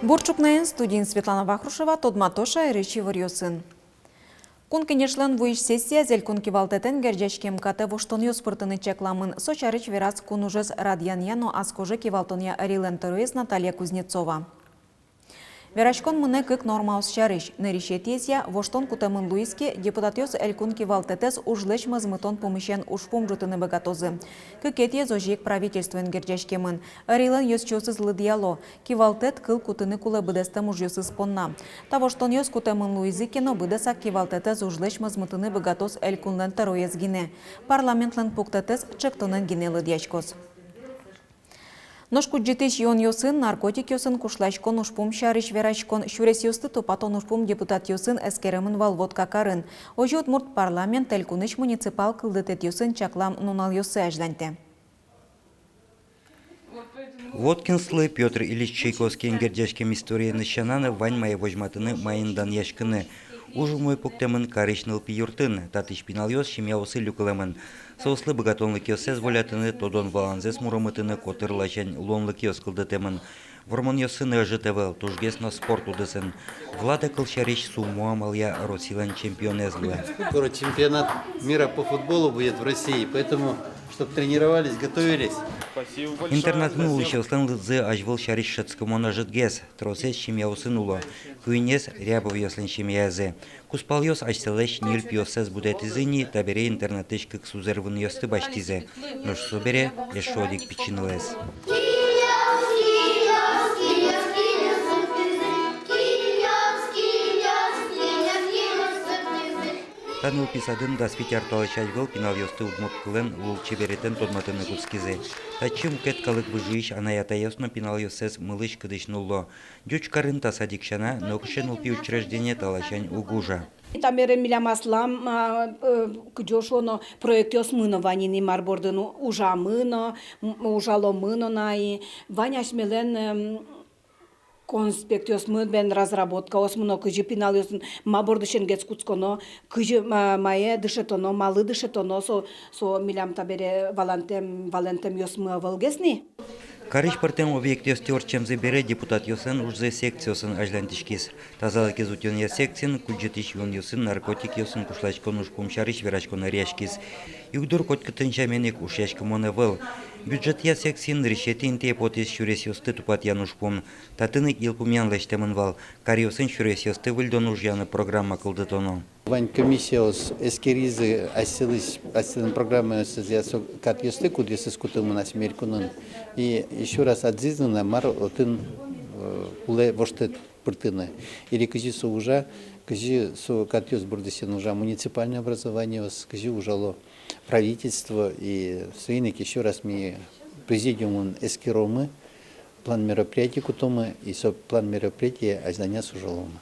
Борчукнен студент Светлана Вахрушева, Тодматоша, Речи Варьосын. Кун кенешлен вуиш сессия зель кун кивалтетен герджашкем кате воштоньо спортыны чекламын сочарыч верац кун ужес радьяньяно аскоже кивалтонья рилен Наталья Кузнецова. Верашкон мыне кык нормаус шарыш. Нерешетезия воштон кутамын луиске депутатёс элькун кивалтетес ужлеч мазмытон помещен ушпум жутыны богатозы. Кыкетье зожек правительствен герджашкемын. Рилен ёсчосыз лыдиало. Кивалтет кыл кутыны кулы быдестем уж ёсыз понна. Тавоштон ёс кутамын луизи кено быдесак кивалтетес ужлеч мазмытыны богатоз элькунлен тароез гине. Парламентлен пуктетес чектонен гине лыдьячкоз. Ношку джитыш йон йосын, наркотик йосын, кушлачкон ушпум шарыш верачкон, шурес йосты топатон ушпум депутат йосын эскеремын валводка карын. Ожи отмурт парламент элькуныш муниципал кылдытет йосын чаклам нунал йосы ажданте. Воткинслы Петр Ильич Чайковский гердяшкем истории нащананы вань моей вожматыны майындан яшкыны. Ужу мой пуктемын карышныл пиюртын, татыш пинал йос шимяусы люкылемын. Соуслы богатонлык йосез волятыны, тодон валанзес муромытыны котырлачань лонлык йос кылдытемын. Вормон йосыны ажытевел, тужгес на спорт удысын. Влада Колчарич сумуамалия Росилан чемпионезлы. Скоро чемпионат мира по футболу будет в России, поэтому, чтобы тренировались, готовились. Интернатны улычылсын лыдзы ажвыл шариш шыцкымона жытгес, тросес шимяусын уло. Куинес рябов йослын шимязе. Куспал йос ажселеш нильп йосез будет изыни, табере интернатыш кык сузервын йосты баштизе. Нож собере ешодик пичинылес. Танул писадын да свитяр талачайгыл пинал йосты удмот кылен лул чеберетен тодматыны кускизе. Тачым кеткалык выжииш анаята ясно пинал йосез мылыш кыдыш нулло. Дюч карын тасадик шана, нокшен улпи учреждение талачань угужа. Тамере милямаслам кджошоно проектёс мыно ванини марбордыну ужа мыно, ужало мыно наи. Ваняш мелен конспектёс мын бен разработка осмуно кыжы пинал ёсын мабордышен гец куцконо кыжы мае дышетоно малы дышетоно со милям табере валентем ёс мы волгесни. Карыш партен объект ёстёр чем забере депутат ёсын ужзе секциясын ажлантишкис. Тазалык изутен я секциян кульжетиш ён ёсын наркотик ёсын кушлачкон ушпум шарыш верачкон ряшкис. Югдур коткытынча менек ушяшкымоны выл. Бюджет я секциян решетин те потес шурес ёсты тупат янушпум. Татынык илпумян лештемын вал. Кар ёсын шурес ёсты выльдон ужяны программа кылдытоно. Вань комиссия os эскеризы асилын программы сөзясо кат ёсты кудесыз кутымын асмеркунын. И еще раз отзизнана мар отын уле воштет пыртыны. Или кыжи со ужа, кыжи со кат ёс бурдысен ужа муниципальное образование, кыжи ужало правительство. И свинек еще раз ми президиумын эскеромы, план мероприятий кутомы и со план мероприятия аздания сужаломы.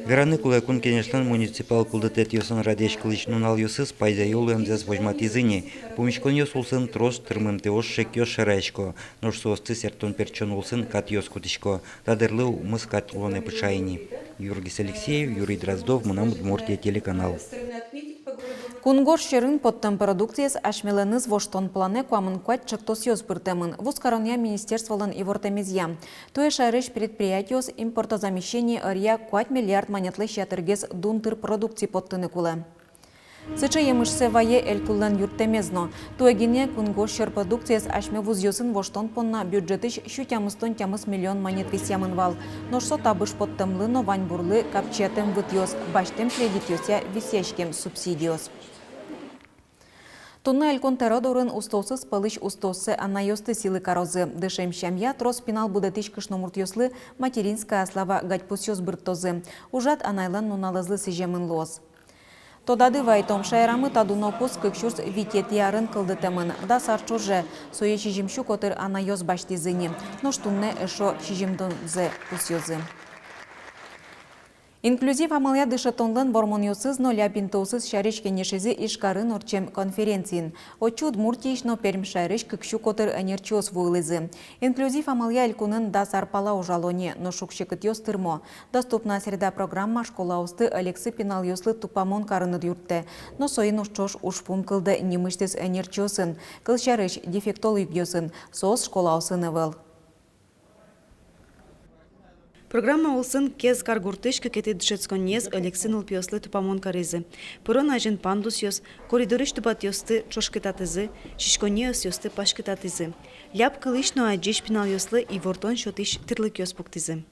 Вераны кулакун кенешлен муниципал кулдытет ёсын радеш кылыч нунал ёсыз пайда ёлы амзяз вожматизыни. Помешкон ёс улсын трос тырмым теош шек ёс шарайшко. Нож соосты сертон перчон улсын кат ёс кутышко. Тадырлы мыс кат улоне пышайни. Юргис Алексеев, Юрий Дроздов, Мунам Удмуртия телеканал. Кунгор шерын поттем продукциес ашмеленыз воштон плане куамын куать чактос ёс пыртемын. Вускарония министерстволан и вортемезья. Туе шарыш предприятиос импортозамещение арья куать миллиард монетлы шатыргес дунтыр продукции поттыны куле. Сычы емышсе вае элькуллен юртемезно. Туегине кунгор шер продукциес ашме вуз ёсын воштон понна бюджетыш шутямыстон тямыс миллион монет висямын вал. Ношсо табыш поттемлы но вань бурлы капчетем выт ёс, баштем кредит ёся висешкем субсидиос. Тунна элькон теродорын устосыз пылыш устосы анайосты силы карозы. Дышем шамья трос пинал будетиш кышномурт ёслы материнская слава гатьпус ёс бырттозы. Ужат анайлан нуналызлы сижемын лоз. Тодады вайтом шайрамы тадунопус кыкшурс витет ярын кылдытемын. Да сарчуже сое шижимшу котыр анайос баштизыни. Ноштунне эшо шижимдонзе пусёзы. Инклюзив амалия дышатонлын вормоньосыз но ляпинтоусыз шариш кенешези ишкарын орчем конференциин. Очу Удмуртиишно перм шариш кыкшу котыр энерчиос вуйлызы. Инклюзив амалия элькунын да сарпала ужалоне, но шукшекыт ёстырмо. Доступна среда программа школа усты Алексы пинал ёслы тупамон карыныр юртте. Но соин ушчош ушпум кылды немыштес энерчиосын. Кыл шариш дефектол югёсын. Соос школа усын эвел. Программа олсын кез каргуртыш кекети дышецконез Алексин Лпиослы тупамон каризы. Пурон ажен пандус йос, коридорыш тупат йосты чошкетатызы, шишконеос йосты пашкетатызы. Ляп кылышно аджиш пинал йослы и вортон шотиш тырлык йос пуктызы.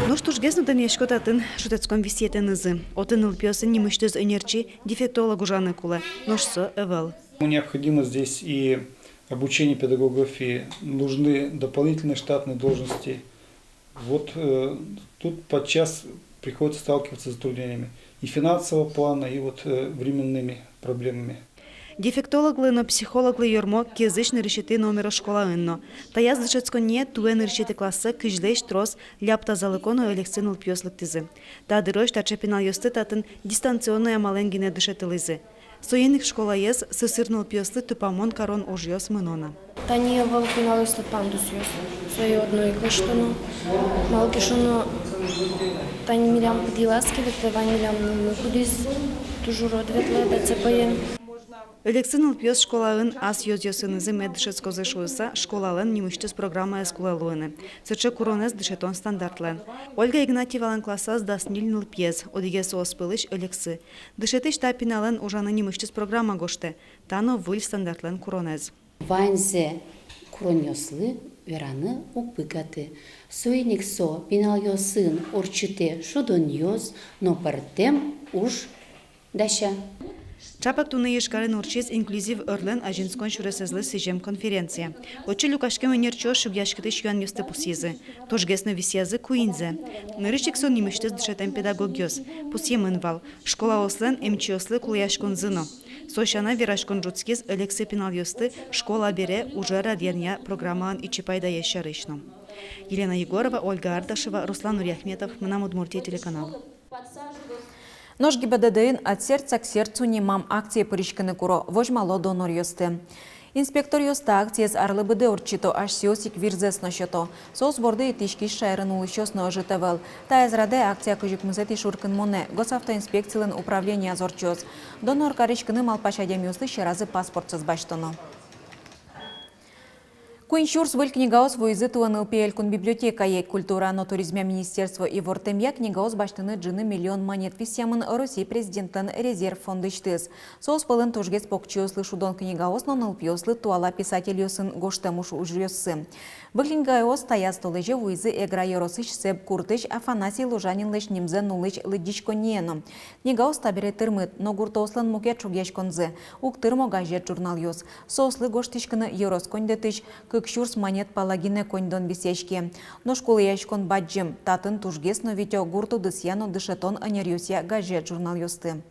Ну что ж, геснутен яшкотатын шутецкон висетенызы. Отын Лпиосын немыштыз энерчи дефектолог ужаны кулы. Ношсо эвел. Необходимо здесь и обучение педагогов, и нужны дополнительные штатные должности. Вот тут подчас приходится сталкиваться с затруднениями и финансового плана, и вот временными проблемами. Дефектологлы, но психологлы йормо кезычны решеты номера школа инно. Таяз дышецконе туэн решеты классы кыжлеш трос ляпта залыкону Алексин Лпиослык тизы. Та дырож та чепинал йосты татын дистанционная маленгине дышетылызы. Соенных школа ез сысырнул пьеслы тупамон корон ужьёс мынона. Тани валкинал истат пандусьёс. Свое одно и клыштоно. Малкишоно тани милям подиласки, ветлевань милям кудис. Тужуро дветле децепаем. Алексин Лпиос школалын ас йозьёсынызы меддышецко зышуыса школалын немыштыз программа эскулалуыны. Сычы куронез дышетон стандартлен. Ольга Игнатьевалан классас дасниль Лпиес, одигес оспылыш Алексы. Дышетыш тапиналын ужаны немыштыз программа гоште. Тано выль стандартлен куронез. Ванзе куроньослы вераны упыкаты. Суйник со пинальосын орчыте шудоньоз, но партем уж даща. Чапак туны ешкарын урчиз инклюзив ырлен ажинскон шуресезлы сижем конференция. Очи люкашкем энерчо шубьяшкытыш юан ёсты пусьезы. Тожгесно висьязы куинзе. Нырышчик сон немыштыз дышетем педагогиоз. Пусьемын вал. Школа ослен эмчиослы кулаяшкон зыно. Сошана вирашкон жуцкиз Алексы пинал ёсты школа бере уже радиарня программаан ичипайда ешарышно. Елена Егорова, Ольга Ардашева, Руслан Уряхметов, Мынам Удмуртия телеканал. Нож ГИБДД от сердца к сердцу немам акции поришканы куро вожмало донор ёсты. Инспектор ёста акция с арлыбыды орчито аж сиосик вирзес на счето. Соус борды и тишки шайрын улышёс на ожитавел. Та израде акция кыжик музети шуркын моне. Госавтоинспекциялын управление азорчёс. Донор каришканы малпашадем ёсты шеразы паспортсыз баштоно. Куиншурс выль книгаос вуизытуан ЛПЛ-кун библиотека ей культура, но туризмя министерство и вортемья книгаос баштыны джины миллион монет висямын России президентын резерв фонды штыз. Соус пылын тужгец покчиослы шудон книгаос, но НЛПОслы туала писатель ёсын гоштамуш ужрёсы. Выглингаос таяз толеже вуизы эгра еросыш себ куртыш Афанасий Лужанин лыш немзе нулыч лыдичко нену. Книгаос табере тырмыт, но гуртослын муке чугешконзе. Ук тырмо газет журнал ёс. Соуслы гоштышкыны ерос кондетыш, кшурс монет палагине коньдон бесечки. Но школы яшкон баджим, татын тужгес но витё гурту дысьяно дышетон анерюсия газет журнал ёсты.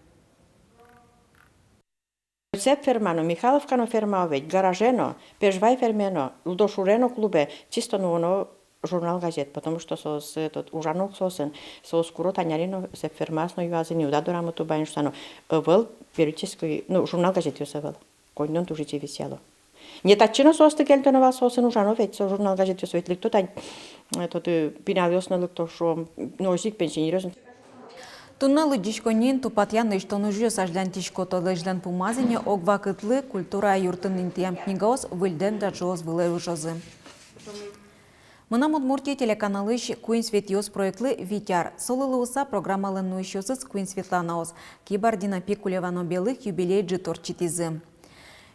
Сеп фермано, Михайловкано фермавeć, гаражено, пежвай фермено, лдошурено клубе, чисто ново журнал газет, потому что сос этот ужанок сосен, сос куро танярино сеп фермасно юазини удадорамо ту баншано. Вел периодически, ну журнал газет ёсевел. Коньдон тужите висело. Не тачино состы келтонова сосен ужановeć, со журнал газет ёсевет ликто тань. Тот пинавёсно ликто шо ножик пенсионерозен. Тунна лыдишконин тупатьян иштону жёс ажлян тишкото лыжлян пумазине огвакытлы культура юртын интиям книгаос выльден да жоз вылаю жозы. Мынам Удмуртия телеканалыш Куин Светиос проектлы Витяр. Солылыуса программалын нуишёсыз Куин Светланаос. Кибардина Пикулевано белых юбилей джиторчитизы.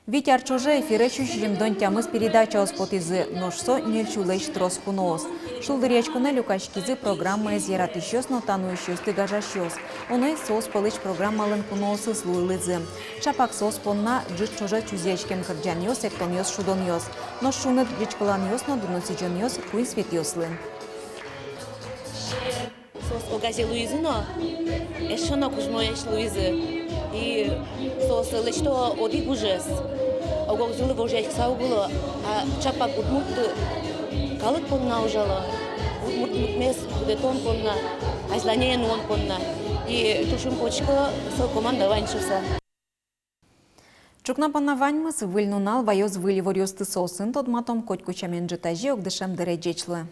Витяр чоже эфире чущим тямыз передача оспотизы, ношсо нельчулэш трос куноос. Шулдырячкуна люкашкизы программа из яратышёс, но танующёс тыгажашёс. Оной сос пылыч программалын куноосы слуйлызы. Чапак сос понна джит чоже чузячкем кырджанёс, эктонёс шудонёс. Но шунет джичкаланёс, но дурносичонёс Куин Светиослы. Сос огазе Луизы, но эшона кузмоеш Луизы. И сос лечто оди гужес. Огогзулы вожех саугуло, а чапак удмурт калык понна ужало. Удмурт мутмес будетон понна, айзланее нуон понна. И тушим почко со команда ваншуса. Чукна панна ваньмыс выльнунал вайоз вылеворёсты сосын тодматом котькучамен житажи огдышем деречечлы.